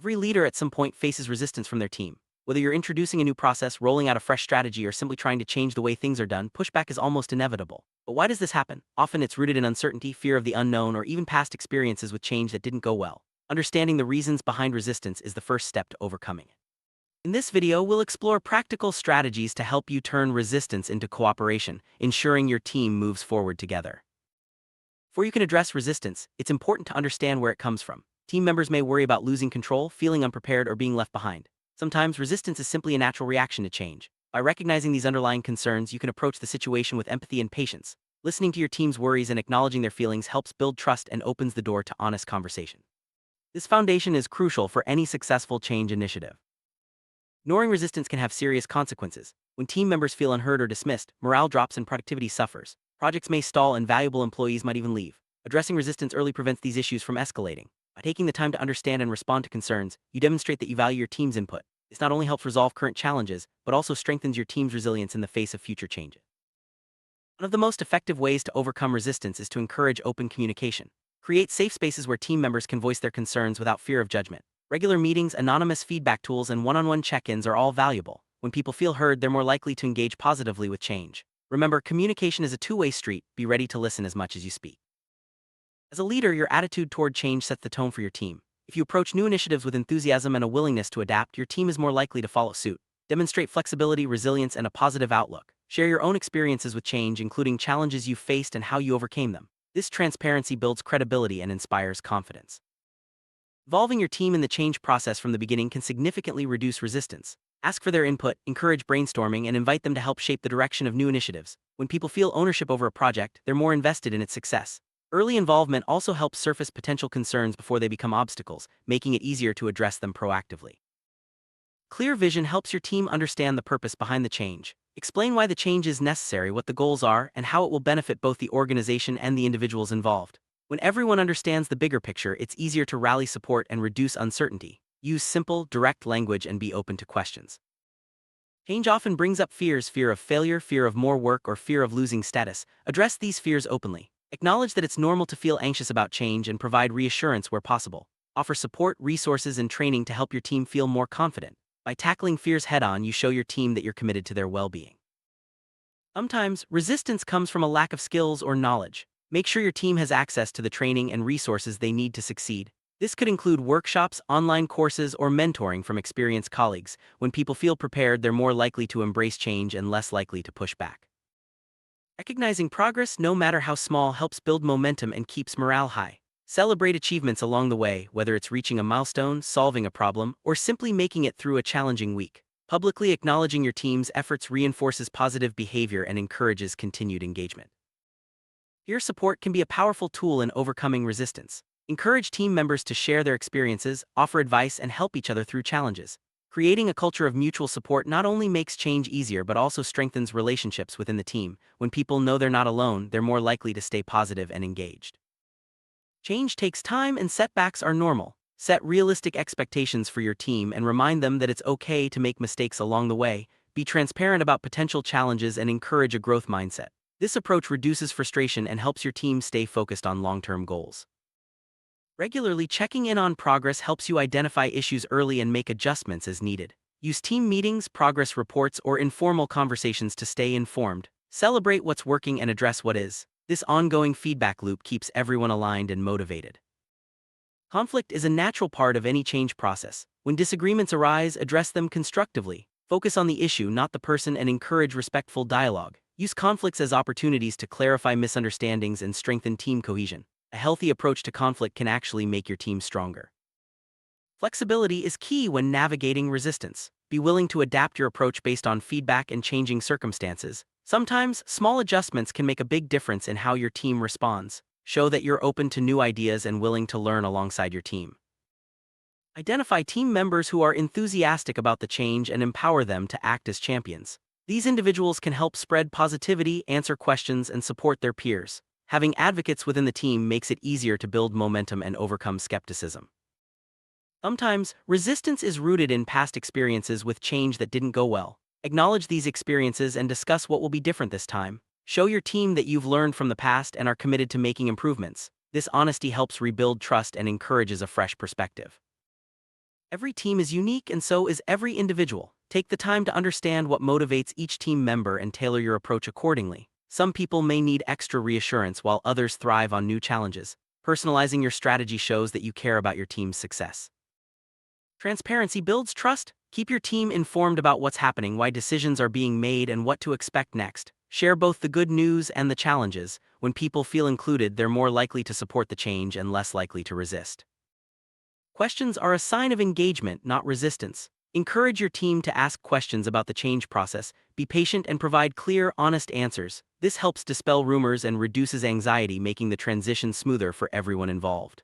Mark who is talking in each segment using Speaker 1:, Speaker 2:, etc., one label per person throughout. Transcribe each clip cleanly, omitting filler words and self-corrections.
Speaker 1: Every leader at some point faces resistance from their team. Whether you're introducing a new process, rolling out a fresh strategy, or simply trying to change the way things are done, pushback is almost inevitable. But why does this happen? Often it's rooted in uncertainty, fear of the unknown, or even past experiences with change that didn't go well. Understanding the reasons behind resistance is the first step to overcoming it. In this video, we'll explore practical strategies to help you turn resistance into cooperation, ensuring your team moves forward together. Before you can address resistance, it's important to understand where it comes from. Team members may worry about losing control, feeling unprepared, or being left behind. Sometimes resistance is simply a natural reaction to change. By recognizing these underlying concerns, you can approach the situation with empathy and patience. Listening to your team's worries and acknowledging their feelings helps build trust and opens the door to honest conversation. This foundation is crucial for any successful change initiative. Ignoring resistance can have serious consequences. When team members feel unheard or dismissed, morale drops and productivity suffers. Projects may stall and valuable employees might even leave. Addressing resistance early prevents these issues from escalating. By taking the time to understand and respond to concerns, you demonstrate that you value your team's input. This not only helps resolve current challenges, but also strengthens your team's resilience in the face of future changes. One of the most effective ways to overcome resistance is to encourage open communication. Create safe spaces where team members can voice their concerns without fear of judgment. Regular meetings, anonymous feedback tools, and one-on-one check-ins are all valuable. When people feel heard, they're more likely to engage positively with change. Remember, communication is a two-way street. Be ready to listen as much as you speak. As a leader, your attitude toward change sets the tone for your team. If you approach new initiatives with enthusiasm and a willingness to adapt, your team is more likely to follow suit. Demonstrate flexibility, resilience, and a positive outlook. Share your own experiences with change, including challenges you faced and how you overcame them. This transparency builds credibility and inspires confidence. Involving your team in the change process from the beginning can significantly reduce resistance. Ask for their input, encourage brainstorming, and invite them to help shape the direction of new initiatives. When people feel ownership over a project, they're more invested in its success. Early involvement also helps surface potential concerns before they become obstacles, making it easier to address them proactively. Clear vision helps your team understand the purpose behind the change. Explain why the change is necessary, what the goals are, and how it will benefit both the organization and the individuals involved. When everyone understands the bigger picture, it's easier to rally support and reduce uncertainty. Use simple, direct language and be open to questions. Change often brings up fears: fear of failure, fear of more work, or fear of losing status. Address these fears openly. Acknowledge that it's normal to feel anxious about change and provide reassurance where possible. Offer support, resources, and training to help your team feel more confident. By tackling fears head-on, you show your team that you're committed to their well-being. Sometimes, resistance comes from a lack of skills or knowledge. Make sure your team has access to the training and resources they need to succeed. This could include workshops, online courses, or mentoring from experienced colleagues. When people feel prepared, they're more likely to embrace change and less likely to push back. Recognizing progress, no matter how small, helps build momentum and keeps morale high. Celebrate achievements along the way, whether it's reaching a milestone, solving a problem, or simply making it through a challenging week. Publicly acknowledging your team's efforts reinforces positive behavior and encourages continued engagement. Peer support can be a powerful tool in overcoming resistance. Encourage team members to share their experiences, offer advice, and help each other through challenges. Creating a culture of mutual support not only makes change easier but also strengthens relationships within the team. When people know they're not alone, they're more likely to stay positive and engaged. Change takes time and setbacks are normal. Set realistic expectations for your team and remind them that it's okay to make mistakes along the way. Be transparent about potential challenges and encourage a growth mindset. This approach reduces frustration and helps your team stay focused on long-term goals. Regularly checking in on progress helps you identify issues early and make adjustments as needed. Use team meetings, progress reports, or informal conversations to stay informed. Celebrate what's working and address what is. This ongoing feedback loop keeps everyone aligned and motivated. Conflict is a natural part of any change process. When disagreements arise, address them constructively. Focus on the issue, not the person, and encourage respectful dialogue. Use conflicts as opportunities to clarify misunderstandings and strengthen team cohesion. A healthy approach to conflict can actually make your team stronger. Flexibility is key when navigating resistance. Be willing to adapt your approach based on feedback and changing circumstances. Sometimes, small adjustments can make a big difference in how your team responds. Show that you're open to new ideas and willing to learn alongside your team. Identify team members who are enthusiastic about the change and empower them to act as champions. These individuals can help spread positivity, answer questions, and support their peers. Having advocates within the team makes it easier to build momentum and overcome skepticism. Sometimes, resistance is rooted in past experiences with change that didn't go well. Acknowledge these experiences and discuss what will be different this time. Show your team that you've learned from the past and are committed to making improvements. This honesty helps rebuild trust and encourages a fresh perspective. Every team is unique and so is every individual. Take the time to understand what motivates each team member and tailor your approach accordingly. Some people may need extra reassurance while others thrive on new challenges. Personalizing your strategy shows that you care about your team's success. Transparency builds trust. Keep your team informed about what's happening, why decisions are being made, and what to expect next. Share both the good news and the challenges. When people feel included, they're more likely to support the change and less likely to resist. Questions are a sign of engagement, not resistance. Encourage your team to ask questions about the change process. Be patient and provide clear, honest answers. This helps dispel rumors and reduces anxiety, making the transition smoother for everyone involved.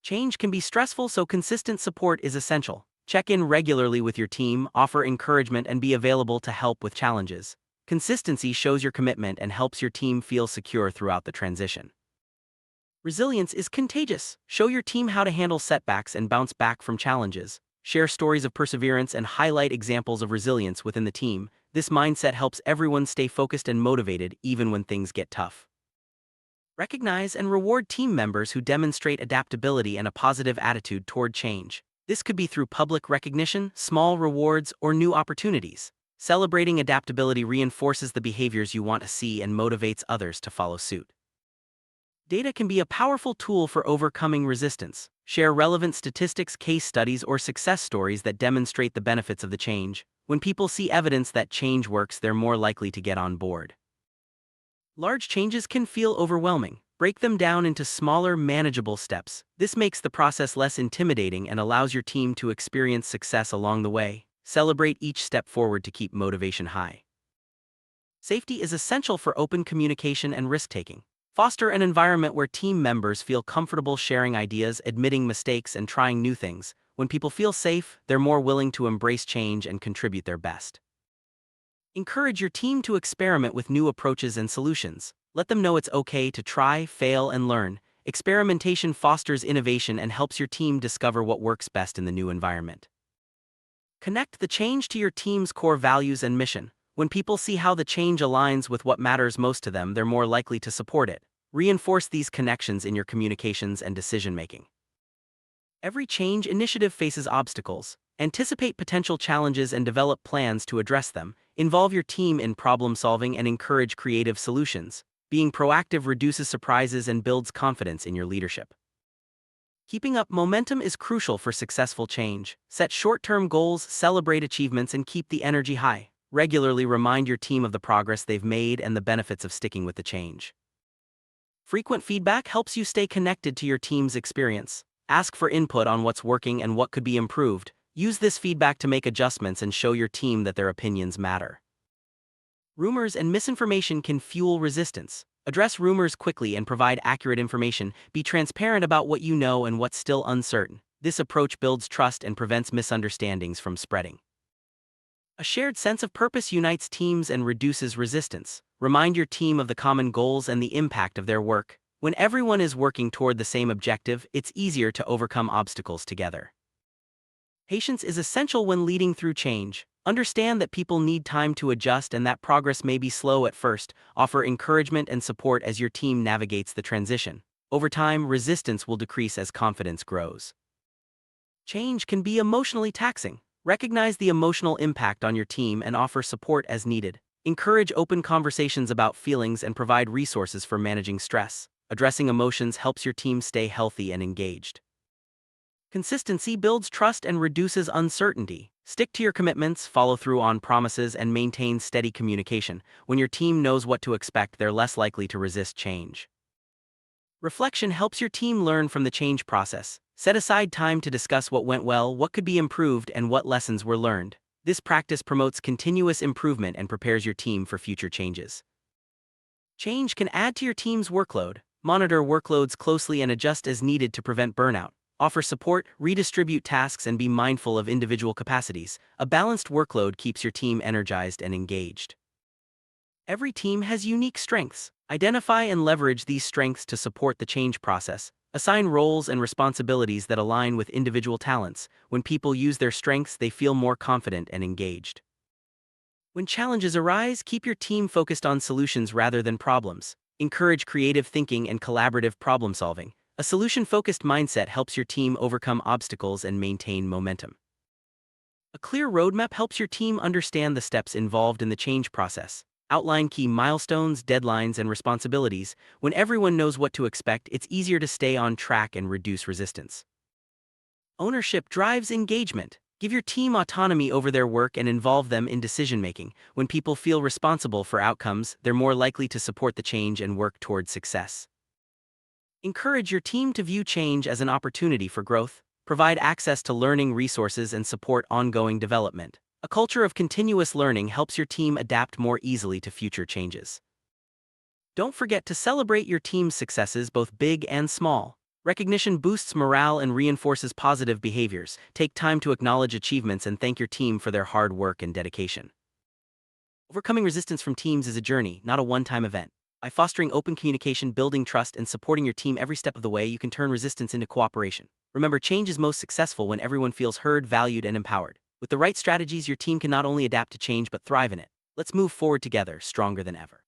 Speaker 1: Change can be stressful, so consistent support is essential. Check in regularly with your team, offer encouragement, and be available to help with challenges. Consistency shows your commitment and helps your team feel secure throughout the transition. Resilience is contagious. Show your team how to handle setbacks and bounce back from challenges. Share stories of perseverance and highlight examples of resilience within the team. This mindset helps everyone stay focused and motivated even when things get tough. Recognize and reward team members who demonstrate adaptability and a positive attitude toward change. This could be through public recognition, small rewards, or new opportunities. Celebrating adaptability reinforces the behaviors you want to see and motivates others to follow suit. Data can be a powerful tool for overcoming resistance. Share relevant statistics, case studies, or success stories that demonstrate the benefits of the change. When people see evidence that change works, they're more likely to get on board. Large changes can feel overwhelming. Break them down into smaller, manageable steps. This makes the process less intimidating and allows your team to experience success along the way. Celebrate each step forward to keep motivation high. Safety is essential for open communication and risk-taking. Foster an environment where team members feel comfortable sharing ideas, admitting mistakes, and trying new things. When people feel safe, they're more willing to embrace change and contribute their best. Encourage your team to experiment with new approaches and solutions. Let them know it's okay to try, fail, and learn. Experimentation fosters innovation and helps your team discover what works best in the new environment. Connect the change to your team's core values and mission. When people see how the change aligns with what matters most to them, they're more likely to support it. Reinforce these connections in your communications and decision-making. Every change initiative faces obstacles. Anticipate potential challenges and develop plans to address them. Involve your team in problem-solving and encourage creative solutions. Being proactive reduces surprises and builds confidence in your leadership. Keeping up momentum is crucial for successful change. Set short-term goals, celebrate achievements, and keep the energy high. Regularly remind your team of the progress they've made and the benefits of sticking with the change. Frequent feedback helps you stay connected to your team's experience. Ask for input on what's working and what could be improved. Use this feedback to make adjustments and show your team that their opinions matter. Rumors and misinformation can fuel resistance. Address rumors quickly and provide accurate information. Be transparent about what you know and what's still uncertain. This approach builds trust and prevents misunderstandings from spreading. A shared sense of purpose unites teams and reduces resistance. Remind your team of the common goals and the impact of their work. When everyone is working toward the same objective, it's easier to overcome obstacles together. Patience is essential when leading through change. Understand that people need time to adjust and that progress may be slow at first. Offer encouragement and support as your team navigates the transition. Over time, resistance will decrease as confidence grows. Change can be emotionally taxing. Recognize the emotional impact on your team and offer support as needed. Encourage open conversations about feelings and provide resources for managing stress. Addressing emotions helps your team stay healthy and engaged. Consistency builds trust and reduces uncertainty. Stick to your commitments, follow through on promises, and maintain steady communication. When your team knows what to expect, they're less likely to resist change. Reflection helps your team learn from the change process. Set aside time to discuss what went well, what could be improved, and what lessons were learned. This practice promotes continuous improvement and prepares your team for future changes. Change can add to your team's workload. Monitor workloads closely and adjust as needed to prevent burnout. Offer support, redistribute tasks, and be mindful of individual capacities. A balanced workload keeps your team energized and engaged. Every team has unique strengths. Identify and leverage these strengths to support the change process. Assign roles and responsibilities that align with individual talents. When people use their strengths, they feel more confident and engaged. When challenges arise, keep your team focused on solutions rather than problems. Encourage creative thinking and collaborative problem-solving. A solution-focused mindset helps your team overcome obstacles and maintain momentum. A clear roadmap helps your team understand the steps involved in the change process. Outline key milestones, deadlines, and responsibilities. When everyone knows what to expect, it's easier to stay on track and reduce resistance. Ownership drives engagement. Give your team autonomy over their work and involve them in decision-making. When people feel responsible for outcomes, they're more likely to support the change and work toward success. Encourage your team to view change as an opportunity for growth. Provide access to learning resources and support ongoing development. A culture of continuous learning helps your team adapt more easily to future changes. Don't forget to celebrate your team's successes, both big and small. Recognition boosts morale and reinforces positive behaviors. Take time to acknowledge achievements and thank your team for their hard work and dedication. Overcoming resistance from teams is a journey, not a one-time event. By fostering open communication, building trust, and supporting your team every step of the way, you can turn resistance into cooperation. Remember, change is most successful when everyone feels heard, valued, and empowered. With the right strategies, your team can not only adapt to change but thrive in it. Let's move forward together, stronger than ever.